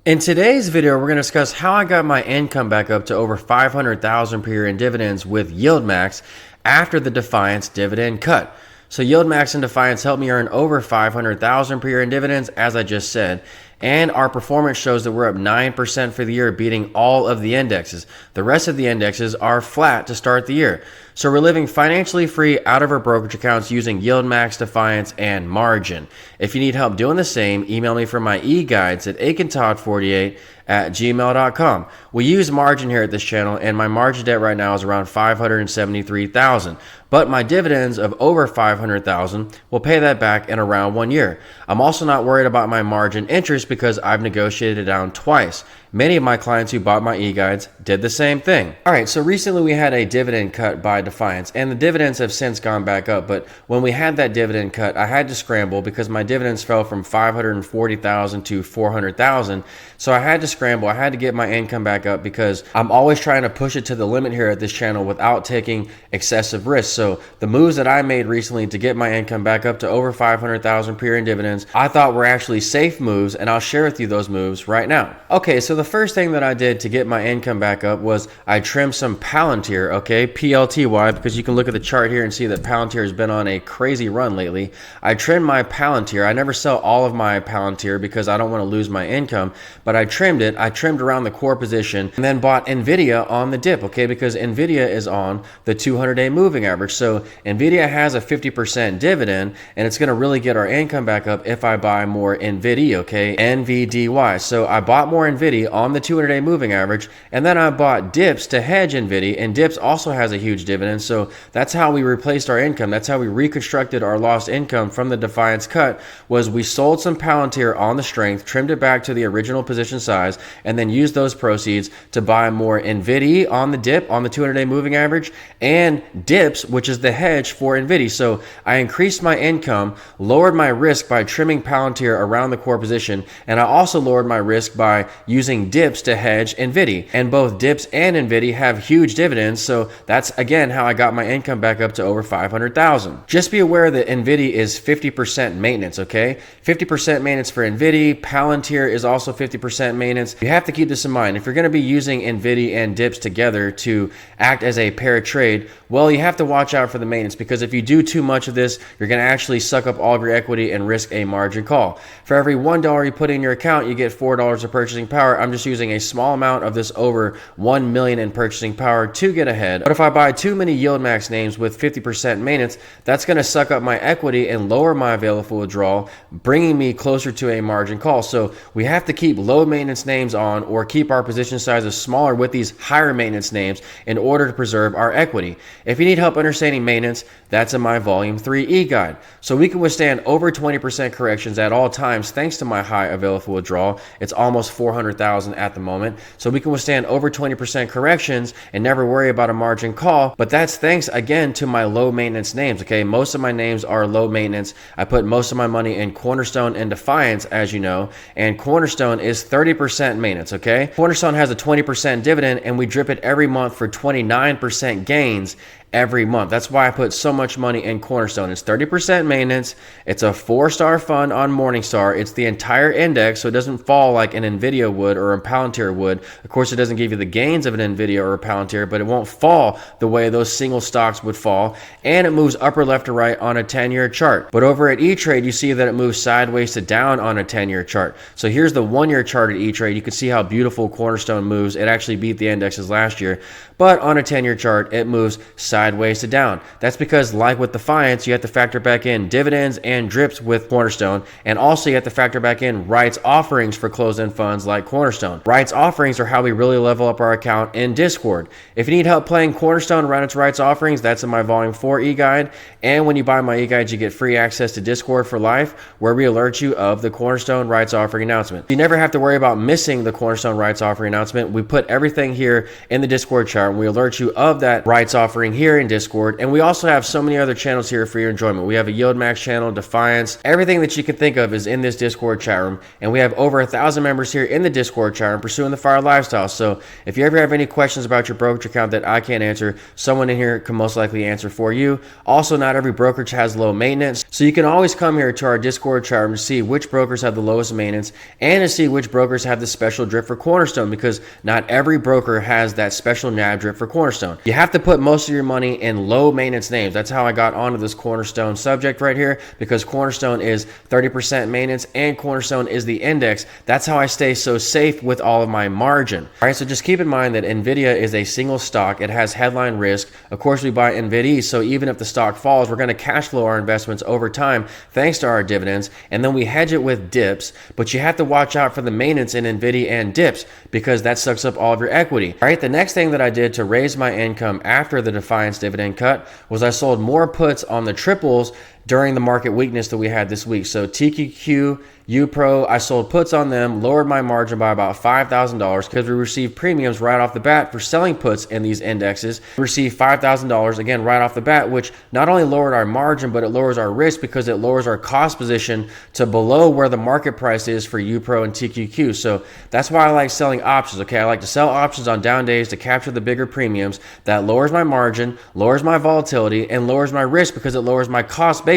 In today's video, we're going to discuss how I got my income back up to over $500,000 per year in dividends with Yieldmax after the Defiance dividend cut. So Yieldmax and Defiance helped me earn over $500,000 per year in dividends, as I just said. And our performance shows that we're up 9% for the year, beating all of the indexes. The rest of the indexes are flat to start the year. So we're living financially free out of our brokerage accounts using Yieldmax, Defiance, and Margin. If you need help doing the same, email me for my e-guides at akintodd48@gmail.com. We use Margin here at this channel, and my margin debt right now is around $573,000. But my dividends of over $500,000 will pay that back in around 1 year. I'm also not worried about my margin interest because I've negotiated it down twice. Many of my clients who bought my e-guides did the same thing. All right, so recently we had a dividend cut by Defiance, and the dividends have since gone back up. But when we had that dividend cut, I had to scramble because my dividends fell from $540,000 to $400,000. So I had to scramble. I had to get my income back up because I'm always trying to push it to the limit here at this channel without taking excessive risks. So the moves that I made recently to get my income back up to over $500,000 per year in dividends, I thought were actually safe moves, and I'll share with you those moves right now. Okay, so the first thing that I did to get my income back up was I trimmed some Palantir, okay, PLTY, because you can look at the chart here and see that Palantir has been on a crazy run lately. I trimmed my Palantir. I never sell all of my Palantir because I don't want to lose my income, but I trimmed it. I trimmed around the core position and then bought NVIDIA on the dip, okay, because NVIDIA is on the 200-day moving average. So NVIDIA has a 50% dividend, and it's going to really get our income back up if I buy more NVIDIA, okay, NVDY. So I bought more NVIDIA on the 200-day moving average, and then I bought dips to hedge NVIDIA, and dips also has a huge dividend. So that's how we replaced our income. That's how we reconstructed our lost income from the Defiance cut, was we sold some Palantir on the strength, trimmed it back to the original position size, and then used those proceeds to buy more NVIDIA on the dip on the 200-day moving average, and dips, which is the hedge for NVIDIA. So I increased my income, lowered my risk by trimming Palantir around the core position, and I also lowered my risk by using dips to hedge NVIDIA. And both dips and NVIDIA have huge dividends, so that's again how I got my income back up to over $500,000. Just be aware that NVIDIA is 50% maintenance, okay? 50% maintenance for NVIDIA. Palantir is also 50% maintenance. You have to keep this in mind. If you're going to be using NVIDIA and dips together to act as a pair trade, well, you have to watch out for the maintenance, because if you do too much of this, you're going to actually suck up all of your equity and risk a margin call. For every $1 you put in your account, you get $4 of purchasing power. I'm just using a small amount of this over $1 million in purchasing power to get ahead. But if I buy too many Yieldmax names with 50% maintenance, that's going to suck up my equity and lower my available withdrawal, bringing me closer to a margin call. So we have to keep low maintenance names on, or keep our position sizes smaller with these higher maintenance names in order to preserve our equity. If you need help understanding maintenance, that's in my Volume 3 e-guide. So we can withstand over 20% corrections at all times thanks to my high available withdrawal. It's almost $400,000 at the moment. So we can withstand over 20% corrections and never worry about a margin call. But that's thanks again to my low maintenance names, okay? Most of my names are low maintenance. I put most of my money in Cornerstone and Defiance, as you know, and Cornerstone is 30% maintenance, okay? Cornerstone has a 20% dividend, and we drip it every month for 29% gains every month. That's why I put so much money in Cornerstone. It's 30% maintenance. It's a 4-star fund on Morningstar. It's the entire index, so it doesn't fall like an NVIDIA would or a Palantir would. Of course, it doesn't give you the gains of an NVIDIA or a Palantir, but it won't fall the way those single stocks would fall. And it moves upper left to right on a 10-year chart. But over at E-Trade, you see that it moves sideways to down on a 10-year chart. So here's the 1-year chart at E-Trade. You can see how beautiful Cornerstone moves. It actually beat the indexes last year. But on a 10-year chart, it moves sideways to down. That's because, like with Defiance, you have to factor back in dividends and drips with Cornerstone, and also you have to factor back in rights offerings for closed-end funds like Cornerstone. Rights offerings are how we really level up our account in Discord. If you need help playing Cornerstone around its rights offerings, that's in my Volume 4 e-guide. And when you buy my e-guides, you get free access to Discord for life, where we alert you of the Cornerstone rights offering announcement. You never have to worry about missing the Cornerstone rights offering announcement. We put everything here in the Discord chart, and we alert you of that rights offering here here in Discord. And we also have so many other channels here for your enjoyment. We have a Yieldmax channel, Defiance, everything that you can think of is in this Discord chat room. And we have over 1,000 members here in the Discord chat room pursuing the fire lifestyle. So if you ever have any questions about your brokerage account that I can't answer, someone in here can most likely answer for you. Also, not every brokerage has low maintenance. So you can always come here to our Discord chat room to see which brokers have the lowest maintenance and to see which brokers have the special drip for Cornerstone, because not every broker has that special NAV drip for Cornerstone. You have to put most of your money in low maintenance names. That's how I got onto this Cornerstone subject right here, because Cornerstone is 30% maintenance and Cornerstone is the index. That's how I stay so safe with all of my margin. All right, so just keep in mind that NVIDIA is a single stock. It has headline risk. Of course, we buy NVIDIA, so even if the stock falls, we're going to cash flow our investments over time thanks to our dividends, and then we hedge it with dips. But you have to watch out for the maintenance in NVIDIA and dips, because that sucks up all of your equity. All right, the next thing that I did to raise my income after the Defiance dividend cut was I sold more puts on the triples during the market weakness that we had this week. So TQQ, UPRO, I sold puts on them, lowered my margin by about $5,000 because we received premiums right off the bat for selling puts in these indexes. We received $5,000 again right off the bat, which not only lowered our margin, but it lowers our risk because it lowers our cost position to below where the market price is for UPRO and TQQ. So that's why I like selling options, okay? I like to sell options on down days to capture the bigger premiums. That lowers my margin, lowers my volatility, and lowers my risk because it lowers my cost basis.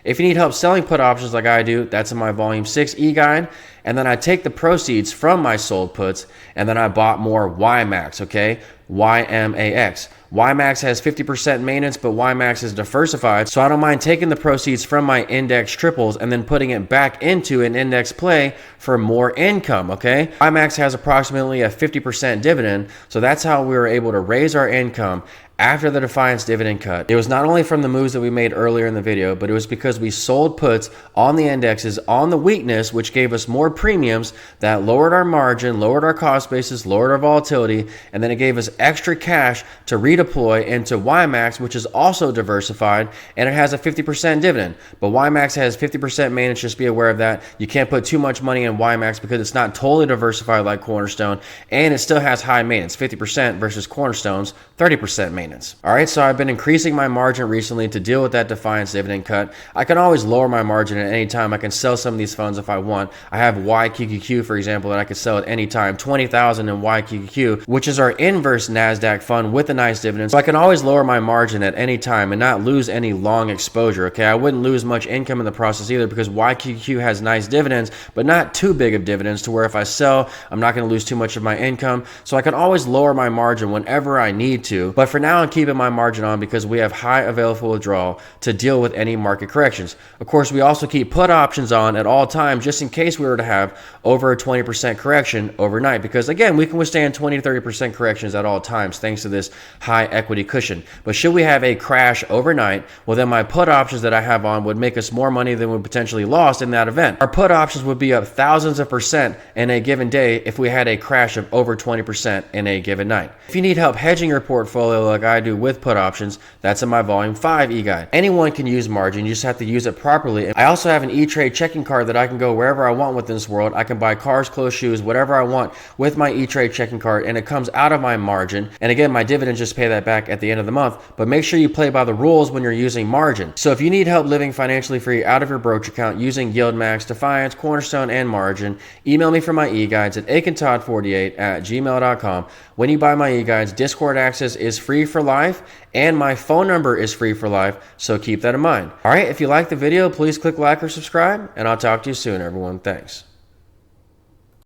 If you need help selling put options like I do, that's in my Volume 6 e-guide. And then I take the proceeds from my sold puts and then I bought more Yieldmax, okay? YMAX. Yieldmax has 50% maintenance, but Yieldmax is diversified, so I don't mind taking the proceeds from my index triples and then putting it back into an index play for more income, okay? Yieldmax has approximately a 50% dividend, so that's how we were able to raise our income after the Defiance dividend cut. It was not only from the moves that we made earlier in the video, but it was because we sold puts on the indexes on the weakness, which gave us more premiums that lowered our margin, lowered our cost basis, lowered our volatility, and then it gave us extra cash to redeploy into Yieldmax, which is also diversified, and it has a 50% dividend. But Yieldmax has 50% maintenance, just be aware of that. You can't put too much money in Yieldmax because it's not totally diversified like Cornerstone, and it still has high maintenance, 50% versus Cornerstone's 30% maintenance. All right, so I've been increasing my margin recently to deal with that Defiance dividend cut. I can always lower my margin at any time. I can sell some of these funds if I want. I have YQQQ, for example, that I could sell at any time, 20,000 in YQQQ, which is our inverse NASDAQ fund with a nice dividend. So I can always lower my margin at any time and not lose any long exposure, okay? I wouldn't lose much income in the process either because YQQQ has nice dividends, but not too big of dividends to where if I sell, I'm not going to lose too much of my income. So I can always lower my margin whenever I need to. But for now, I'm keeping my margin on because we have high available withdrawal to deal with any market corrections. Of course, we also keep put options on at all times just in case we were to have over a 20% correction overnight, because again, we can withstand 20 to 30% corrections at all times thanks to this high equity cushion. But should we have a crash overnight, well then my put options that I have on would make us more money than we potentially lost in that event. Our put options would be up thousands of percent in a given day if we had a crash of over 20% in a given night. If you need help hedging your portfolio like I do with put options, that's in my Volume 5 e-guide. Anyone can use margin, you just have to use it properly. I also have an E-Trade checking card that I can go wherever I want within this world. I can buy cars, clothes, shoes, whatever I want with my E-Trade checking card, and it comes out of my margin. And again, my dividends just pay that back at the end of the month, but make sure you play by the rules when you're using margin. So if you need help living financially free out of your brokerage account using Yieldmax, Defiance, Cornerstone, and margin, email me for my e-guides at akintodd48@gmail.com. When you buy my e-guides, Discord access is free for life, and my phone number is free for life, so keep that in mind. All right, if you like the video, please click like or subscribe, and I'll talk to you soon, everyone. Thanks.